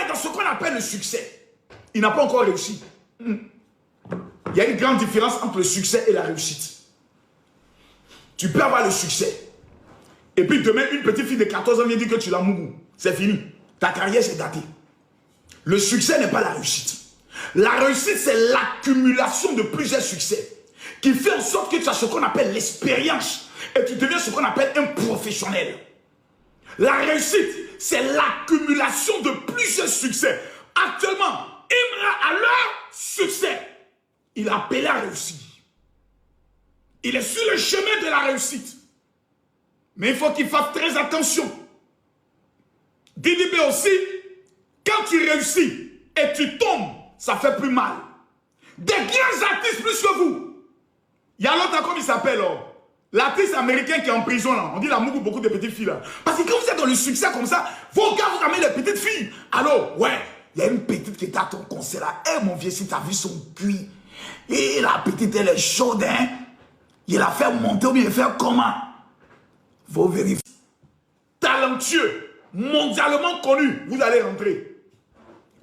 dans ce qu'on appelle le succès, il n'a pas encore réussi. Il y a une grande différence entre le succès et la réussite. Tu peux avoir le succès. Et puis demain, une petite fille de 14 ans vient dire que tu l'as mougou. C'est fini. Ta carrière, c'est gâté. Le succès n'est pas la réussite. La réussite, c'est l'accumulation de plusieurs succès qui fait en sorte que tu as ce qu'on appelle l'expérience et tu deviens ce qu'on appelle un professionnel. La réussite, c'est l'accumulation de plusieurs succès. Actuellement, Imra a leur succès. Il a appelé à réussir. Il est sur le chemin de la réussite. Mais il faut qu'il fasse très attention. DDB aussi, quand tu réussis et tu tombes, ça fait plus mal. Des grands artistes plus que vous. Il y a l'autre, comme il s'appelle, l'artiste américain qui est en prison, là. On dit la mougou beaucoup de petites filles, là. Parce que quand vous êtes dans le succès comme ça, vos gars vous ramènent les petites filles. Alors, ouais, il y a une petite qui était à ton concert, là. Eh, mon vieux, si tu as vu son cuit. Et la petite, elle est chaude, hein. Il a fait monter ou bien faire comment? Faut vérifier. Talentueux, mondialement connu, vous allez rentrer.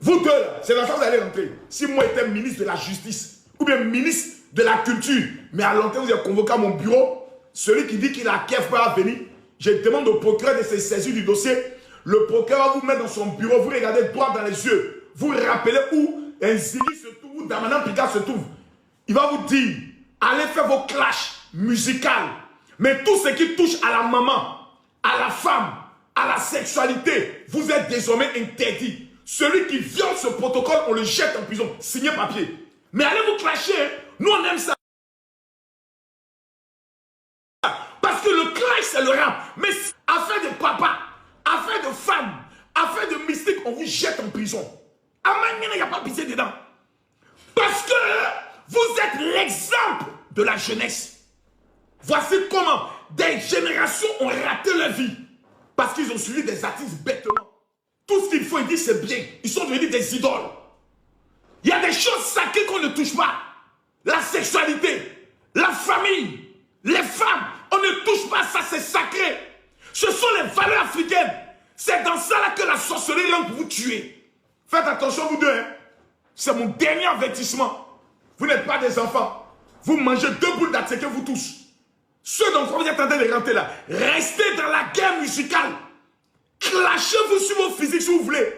Vous deux, là, c'est dans ça que vous allez rentrer. Si moi j'étais ministre de la Justice, ou bien ministre de la Culture, mais à long terme, vous avez convoqué à mon bureau, celui qui dit qu'il a Kiev pas à venir, je demande au procureur de se saisir du dossier. Le procureur va vous mettre dans son bureau, vous regardez droit dans les yeux, vous rappelez où un Zili se trouve, où Damanan Picard se trouve. Il va vous dire, allez faire vos clashs musicaux. Mais tout ce qui touche à la maman, à la femme, à la sexualité, vous êtes désormais interdit. Celui qui viole ce protocole, on le jette en prison. Signez papier. Mais allez vous clasher. Nous, on aime ça. Parce que le clash, c'est le rap. Mais affaire de papa, affaire de femme, affaire de mystique, on vous jette en prison. Amen, il n'y a pas pitié dedans. Parce que vous êtes l'exemple de la jeunesse. Voici comment des générations ont raté leur vie. Parce qu'ils ont suivi des artistes bêtement. Tout ce qu'il faut, ils disent c'est bien. Ils sont devenus des idoles. Il y a des choses sacrées qu'on ne touche pas. La sexualité, la famille, les femmes, on ne touche pas ça, c'est sacré. Ce sont les valeurs africaines. C'est dans ça là que la sorcellerie rentre pour vous tuer. Faites attention vous deux. Hein. C'est mon dernier avertissement. Vous n'êtes pas des enfants. Vous mangez 2 boules d'attiqué, vous tous. Ceux dont vous êtes en train de rentrer là, restez dans la guerre musicale. Clashez-vous sur vos physiques si vous voulez.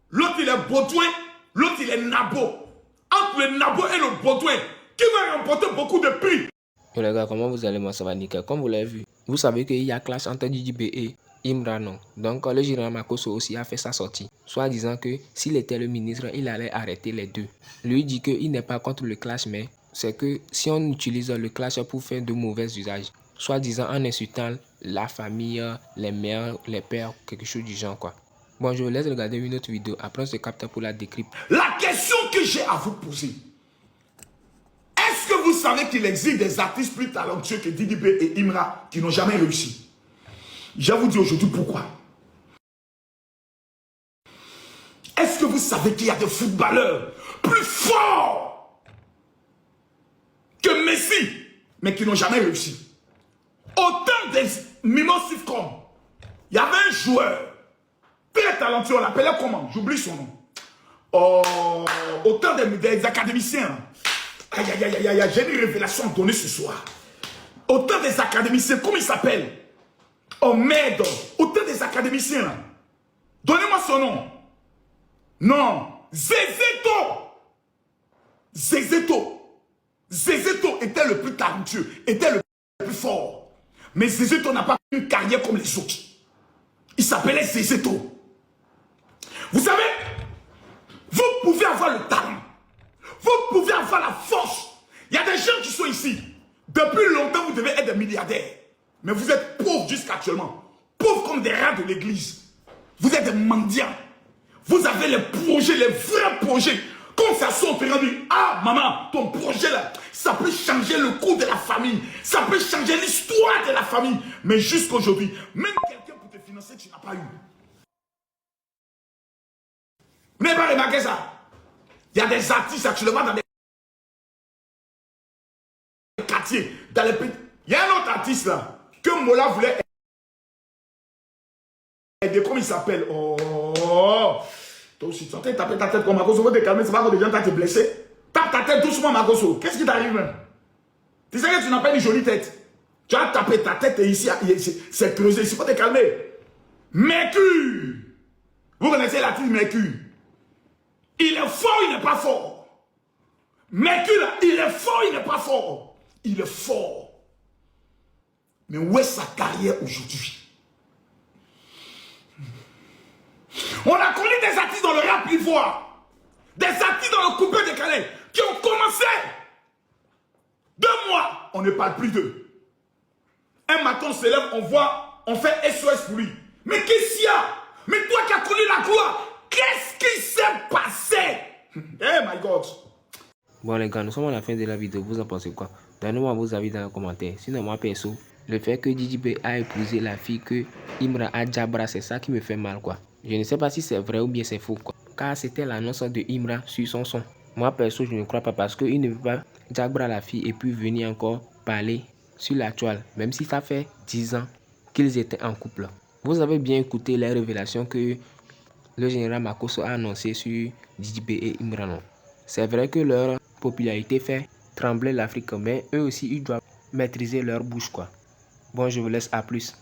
L'autre il est Baudouin, l'autre il est Nabo. Entre le Nabo et le Baudouin, qui va remporter beaucoup de prix? Yo les gars, comment vous allez? Moi ça va nickel. Comme vous l'avez vu, vous savez qu'il y a clash entre DDB et Imra, non? Donc le général Makosso aussi a fait sa sortie, soit disant que s'il était le ministre, il allait arrêter les deux. Lui dit qu'il n'est pas contre le clash, mais c'est que si on utilise le clash pour faire de mauvais usages, soit disant en insultant la famille, les mères, les pères, quelque chose du genre quoi. Bon, je vous laisse regarder une autre vidéo, après on se capte pour la décrypte. La question que j'ai à vous poser, est-ce que vous savez qu'il existe des artistes plus talentueux que DDB et Imra qui n'ont jamais réussi? Je vais vous dire aujourd'hui pourquoi. Est-ce que vous savez qu'il y a des footballeurs plus forts que Messi, mais qui n'ont jamais réussi? Autant des Mimos Sifcom, il y avait un joueur très talentueux, on l'appelait comment? J'oublie son nom. Oh, autant des académiciens. Aïe, aïe, aïe, aïe, aïe, j'ai une révélation à donner ce soir. Autant des académiciens, comment il s'appelle? Oh merde, autant des académiciens. Donnez-moi son nom. Non, Zézéto. Zézéto. Zézéto était le plus talentueux, était le plus fort. Mais Zézéto n'a pas une carrière comme les autres. Il s'appelait Zézéto. Vous savez, vous pouvez avoir le talent. Vous pouvez avoir la force. Il y a des gens qui sont ici. Depuis longtemps, vous devez être des milliardaires. Mais vous êtes pauvres jusqu'actuellement. Pauvres comme des rats de l'église. Vous êtes des mendiants. Vous avez les projets, les vrais projets. Quand ça sort, on dit, ah maman, ton projet là, ça peut changer le cours de la famille. Ça peut changer l'histoire de la famille. Mais jusqu'à aujourd'hui, même quelqu'un pour te financer, tu n'as pas eu. Vous n'avez pas remarqué ça? Il y a des artistes actuellement dans des quartiers, dans les pays. Il y a un autre artiste là, que Mola voulait aider. Comment il s'appelle? Oh, Toi aussi, tu es en train de taper ta tête comme Makoso. Faut te calmer, c'est pas que des gens te blessé. Tape ta tête doucement, Makoso. Qu'est-ce qui t'arrive même? Tu sais que tu n'as pas une jolie tête. Tu as tapé ta tête et ici, c'est creusé. Ici, faut te calmer. Mercure. Vous connaissez la fille Mercure. Il est fort, il n'est pas fort. Mercure, là, il est fort, il n'est pas fort. Il est fort. Mais où est sa carrière aujourd'hui? On a connu des artistes dans le rap ivoire, des artistes dans le coupé décalé, qui ont commencé 2 mois, on ne parle plus d'eux. Un matin, on se lève, on voit, on fait SOS pour lui. Mais qu'est-ce qu'il y a? Mais toi qui as connu la gloire, qu'est-ce qui s'est passé? Eh my God! Bon les gars, nous sommes à la fin de la vidéo, vous en pensez quoi? Donnez-moi vos avis dans les commentaires. Sinon moi perso, le fait que Djidji B a épousé la fille que Imran a Jabra, c'est ça qui me fait mal quoi. Je ne sais pas si c'est vrai ou bien c'est faux quoi. Car c'était l'annonce de Imran sur son son. Moi perso, je ne crois pas parce qu'il ne peut pas Jabra la fille et puis venir encore parler sur la toile. Même si ça fait 10 ans qu'ils étaient en couple. Vous avez bien écouté les révélations que le général Makoso a annoncé sur Djidji B et Imran. C'est vrai que leur popularité fait trembler l'Afrique, mais eux aussi ils doivent maîtriser leur bouche quoi. Bon, je vous laisse, à plus.